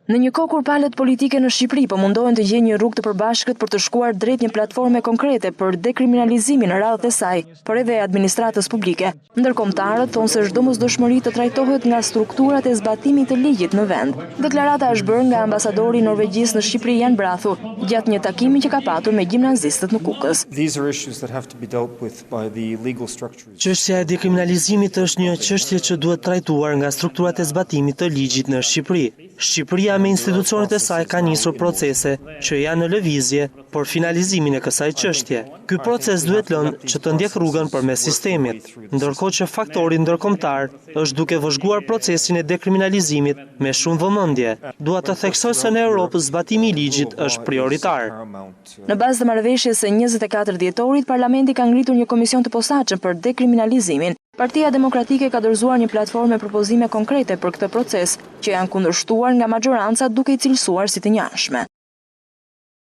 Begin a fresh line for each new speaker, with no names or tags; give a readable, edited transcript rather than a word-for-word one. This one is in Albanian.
Në një kohë kur palët politike në Shqipëri po mundohen të gjejnë një rrugë të përbashkët për të shkuar drejt një platforme konkrete për dekriminalizimin e radhët e saj, por edhe administratës publike, ndërkombëtarët thonë se çdo mosdoshmëri të trajtohet nga strukturat e zbatimit të ligjit në vend. Deklarata është bërë nga ambasadori norvegjisë në Shqipëri Jan Brathu, gjatë një takimi që ka patur me gjimnazistët në Kukës.
Çështja e dekriminalizimit është një çështje që duhet trajtuar nga strukturat e zbatimit të ligjit në Shqipëri. Shqipëria me institucionet e saj ka nisur procese që janë në lëvizje, por finalizimin e kësaj çështje. Ky proces duhet lënë që të ndjek rrugën përmes sistemit, ndërkohë që faktori ndërkombëtar është duke vëzhguar procesin e dekriminalizimit me shumë vëmendje. Dua të theksoj se në Europë zbatimi i ligjit është prioritar.
Në bazë të marrëveshjes së 24 dhjetorit, Parlamenti ka ngritur një komision të posaçëm për dekriminalizimin. Partia Demokratike ka dorëzuar një platformë me propozime konkrete për këtë proces, që janë kundërshtuar nga majoranca duke i cilësuar si të njashme.